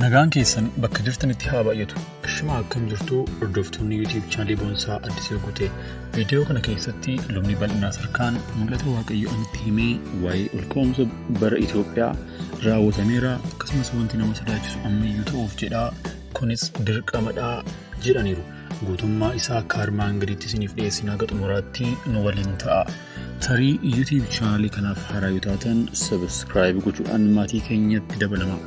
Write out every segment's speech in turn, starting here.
Nagaan keessan bakka jirtanitti haa baay'atu. Shima akkam jirtu hordoftoonni YouTube channel Boonsaa Addis Yoogutee. Viidiyoo kana keessatti lubni bal'inaa sarkaan mul'ata Waaqayyoo anitti himee waa'ee olka'umsa bara Itoophiyaa raawwatameera akkasumas wanti nama sodaachisu ammayyuu ta'uuf jedhaa kunis dirqamadhaa jedhaniiru. Guutummaa isaa akka armaan gadiitti isiniif dhiyeessinaa gara xumuraatti nu waliin ta'a. Tarii YouTube channel kanaaf haaraa yoo taatan subscribe gochuudhaan maatii keenyatti dabalama.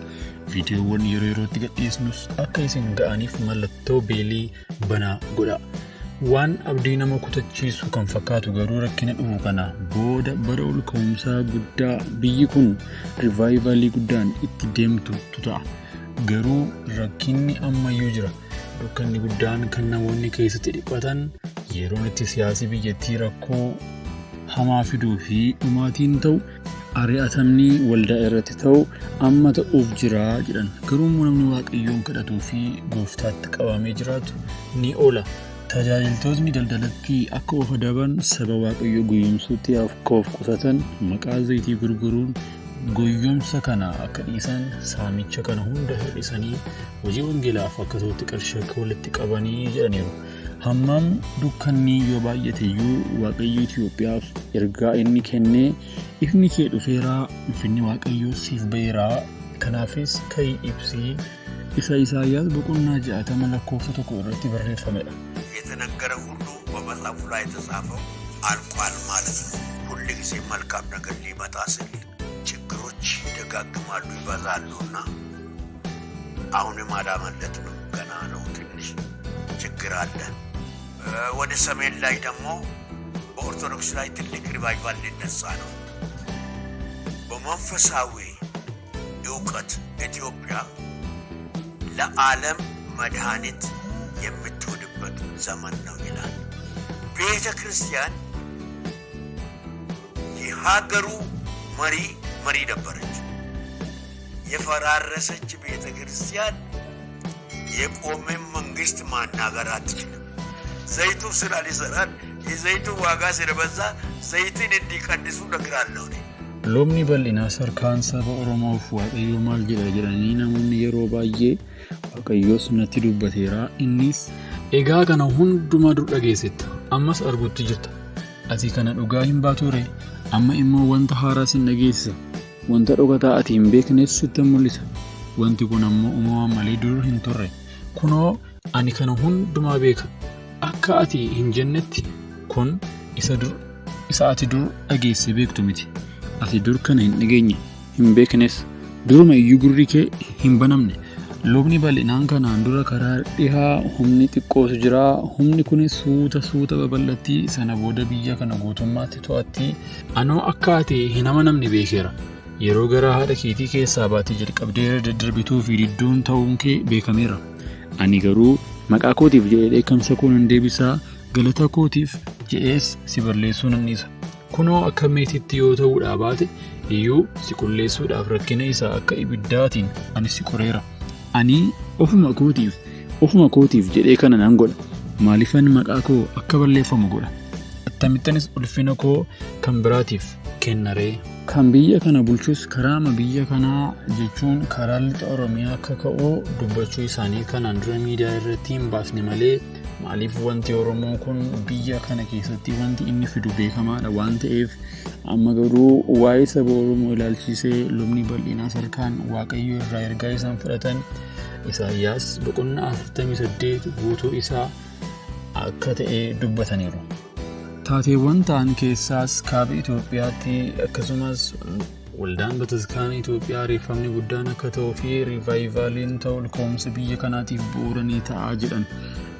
Viidiyoowwan yeroo yerootti gadhiisnus akka isin ga'aniif mallattoo beelii banaa godha. Waan abdii nama kutachiisu kan fakkaatu garuu rakkina dhufu kana booda bara olka'umsaa guddaa biyyi kun rivaayivalii guddaan itti deemtu ta'a. Garuu rakkinni ammayyuu jira. Dukkanni guddaan kan namoonni keessatti dhiphatan yeroon itti siyaasi biyyattii rakkoo hamaa fiduu fi dhumaatiin ta'u ari'atamni waldaa irratti ta'u amma ta'uuf jira jedhan. Garuu namni Waaqayyoon kadhatuu fi gooftaatti qabamee jiraatu ni oola. Tajaajiltoonni daldalatti akka of adaban saba Waaqayyoo guyyumsuutti akka of qusatan maqaa zayitii gurguruun guyyumsa kana akka dhiisan saamicha kana hunda hir'isanii hojii wangeelaaf akka ta'utti qarshii akka walitti qabanii jedhaniiru. Hammam dukkanni yoo baay'ateyyuu Waaqayyo Itoophiyaaf ergaa inni kennee ifni kee dhufeeraa ulfinni Waaqayyoo siif ba'eeraa kanaafis ka'ii ibsii isa Isaayyaas boqonnaa 60 lakkoofsa 1 irratti barreeffamedha. የተነገረ ሁሉ በመጽሐፉ ላይ የተጻፈው አልቋል ማለት ነው። ሁል ጊዜ መልካም ነገር ሊመጣ ሲል ችግሮች ይደጋግማሉ ይበዛሉና አሁንም አላመለጥ ነው። ገና ነው፣ ትንሽ ችግር አለ። ወደ ሰሜን ላይ ደግሞ በኦርቶዶክስ ላይ ትልቅ ሪቫይቫል ሊነሳ ነው። በመንፈሳዊ ዕውቀት ኢትዮጵያ ለዓለም መድኃኒት የምትሆንበት ዘመን ነው ይላል። ቤተ ክርስቲያን የሀገሩ መሪ ነበረች። የፈራረሰች ቤተ ክርስቲያን የቆመ መንግስት ማናገር አትችልም። ዘይቱ ስራ ሊሰራል የዘይቱ ዋጋ ስለበዛ ዘይትን እንዲቀንሱ ነግራለሁ። Lubni bal'inaa sarkaan saba Oromoof Waaqayyo maal jedhanii namoonni yeroo baay'ee Waaqayyoos natti dubbateera. Innis egaa kana hundumaa dur dhageessetta ammas arguutti jirta. Ati kana dhugaa hin baature amma immoo wanta haaraa sin dhageessisa. Wanta dhokataa ati hin beeknes sitti mul'isa. Wanti kun ammoo uumamaan malee dur hin turre. Kunoo ani kana hundumaa beeka. Akka ati hin jennetti kun isa ati dur dhageesse beektu miti. Ati dur kana hin dhageenye hin beeknes duruma iyyuu gurri kee hin banamne. Lubni bal'inaan kanaan dura karaa dhihaa humni xiqqootu jira. Humni kunis suuta babal'attii sana booda biyya kana guutummaatti to'atti. Anoo akka ati hin amanamne beekeera. Yeroo gara haadha keetii keessaa baatee jalqabdee daddarbituu fi didduun ta'uun kee beekameera. Ani garuu maqaa kootiif jedhee dheekkamsa koo nan deebisaa, galata kootiif jedhees si balleessuu nan dhiisa. Kunoo akka meetitti yoo ta'uudhaa baate iyyuu si qulleessuudhaaf rakkina isaa akka ibiddaatiin ani si qoreera. Ani ofuma kootiif jedhee kana nan godha. Maaliifan maqaa koo akka balleeffamu godha? Attamittinis ulfina koo kan biraatiif kennaree? Kan biyya kana bulchus karaama biyya kanaa jechuun karaa lixa Oromiyaa akka ka'oo dubbachuu isaanii kanaan dura miidiyaa irratti hin baasne malee maaliif wanti Oromoo kun biyya kana keessatti wanti inni fidu beekamaadha waan ta'eef amma garuu waa'ee saba Oromoo ilaalchisee lubni bal'inaa sarkaan Waaqayyo irraa ergaa isaan fudhatan Isaayyaas boqonnaa 48 guutuu isaa akka ta'e dubbataniiru. Taateewwan ta'an keessaas kaaba Itoophiyaatti akkasumas waldaan bataskaana Itoophiyaa reeffamni guddaan akka ta'uu fi rivaayivaliin ta'u olka'umsa biyya kanaatiif bu'uura ni ta'a jedhan.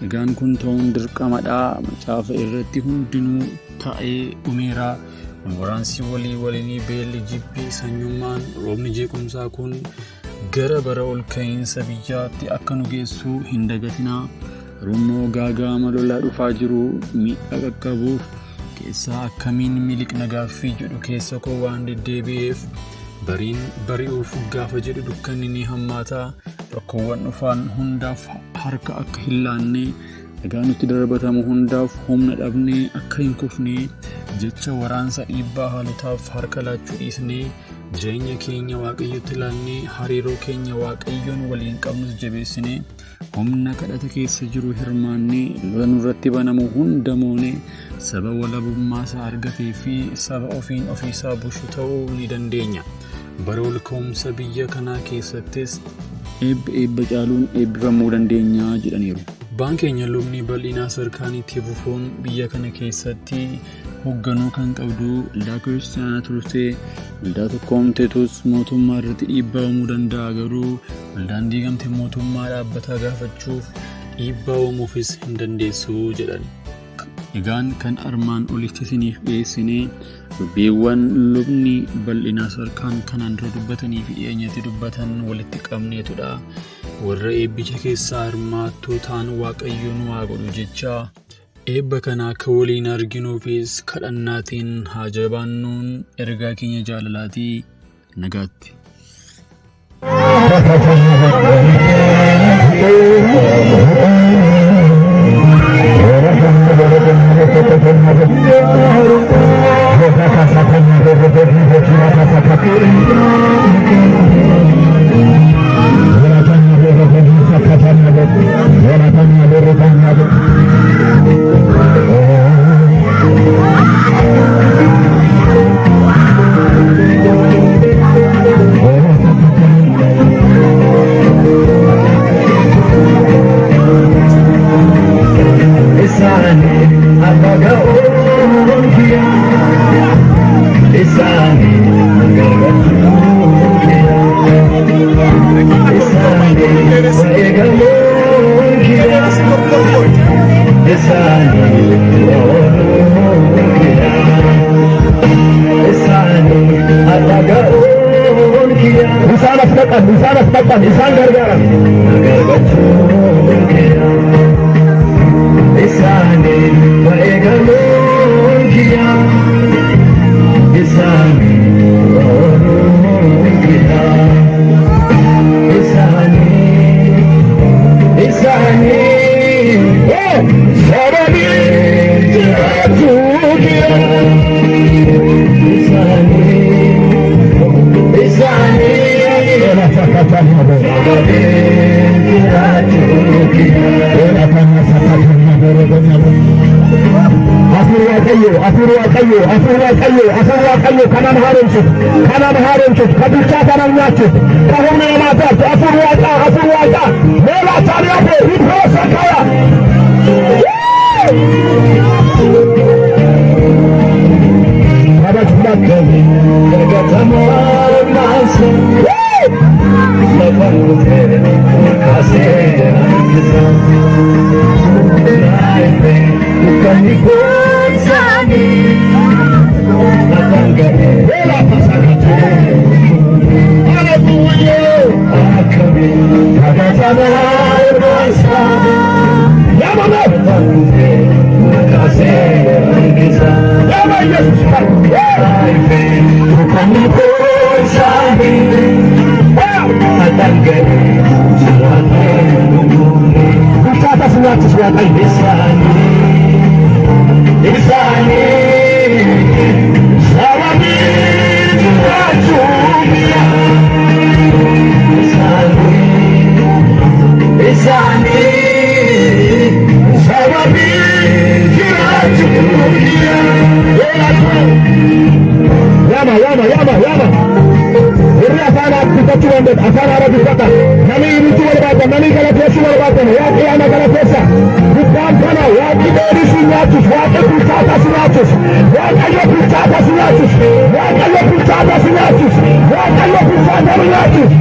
Egaan kun ta'uun dirqamadhaa. Macaafa irratti hundinuu ta'ee dhumeera. Waraansi waliinii beelli jibbii sanyummaan roobni jeequmsaa kun gara bara olka'iinsa biyyaatti akka nu geessu hin dagatinaa. Rummoo gaagaama lolaa dhufaa jiru miidhaa qaqqabuuf keessaa akkamiin miliqna gaaffii jedhu keessa koo waan deddeebi'eef bari'uuf gaafa jedhu dukkanni ni hammaataa. Rakkoowwan dhufan hundaaf harka akka hin laanne dhagaa nutti darbatamu hundaaf humna dhabnee akka hin kufne jecha waraansa dhiibbaa haalotaaf harka laachuu dhiisnee jireenya keenya waaqayyotti ilaalnee hariiroo keenya waaqayyoon waliin qabnus jabeessinee humna kadhata keessa jiru hirmaannee lola nurratti banamu hunda moonee saba walabummaa isaa argatee fi saba ofiin ofiisaa bushu ta'uu ni dandeenya. Bara ol ka'umsa biyya kanaa keessattis eebba caaluun eebbifamuu dandeenya jedhaniiru. Abbaan keenya lubni bal'inaa sarkaaniitti fufuun biyya kana keessatti hoogganuu kan qabdu waldaa kiristaanaa turtee waldaa tokkoomteetus mootummaa irratti dhiibbaa uumuu danda'a. Garuu waldaan diigamte mootummaa dhaabbataa gaafachuuf dhiibbaa uumuufis hin dandeessu jedhan. Egaan kan armaan olitti isiniif dhiyeessinee dubbiiwwan lubni bal'inaa sarkaan kanaan dura dubbatanii fi dhiyeenyatti dubbatan walitti qabneetudha. Warra eebbicha keessaa hirmaattuu ta'an waaqayyoon waa godhu jecha eebba kana akka waliin arginuufis kadhannaatiin haa jabaannuun ergaa keenya jaalalaatii nagaatti. Isaan gargaara. Afur kanan harumsut kabicha kanan nyachut kahumna matat afur waka mela tari ape riposa kaya Kabach bakami Gatamar masa Lafanute Kase Angisa Naipe Ukani Gonzani Bela pasakate Aleluya Akami Kagatana Masa Yamana Kase Angisa Yama Yesus Naipe Ukani Gonzani Atangani Kuchata suatu suatu Isani Isani Sawadi Tuachumia Isani Sawadi Tuachumia Yama Irra afana kutatu wande afana arabi kata nani iritu walbata nani kala tesu walbata ya kiyama kala tesa bukan kana ya kideri sunyatus ya kutata sunyatus ya kayo kutata sunyatus ya kayo kutata sunyatus ya kayo kutata sunyatus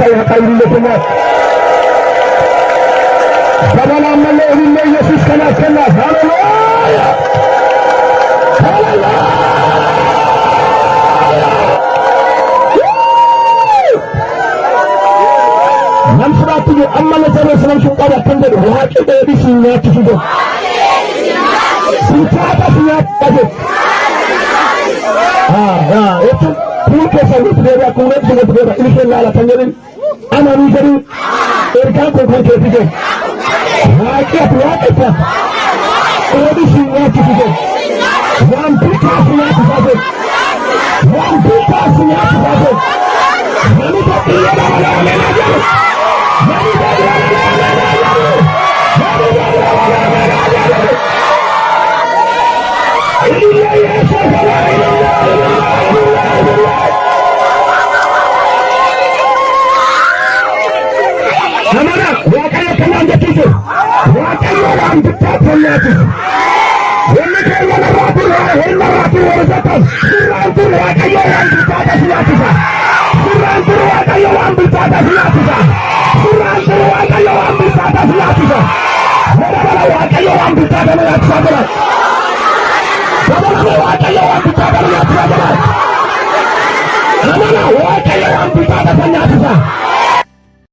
saya kain lepas Dalam nama Yesus kena haleluya haleluya nam suratu amma la sana sana shuka da kan da wake da yadi sun ya ci do sun ta sun ya taje eto kun ke sa mutu da kun ne da ilmin la tangarin ana ni gari erkan ko kan ke tije wake ta yadi sun ya ci do wan pita sun ya ci do wan pita sun ya ci do nani ta iya da wala Amana,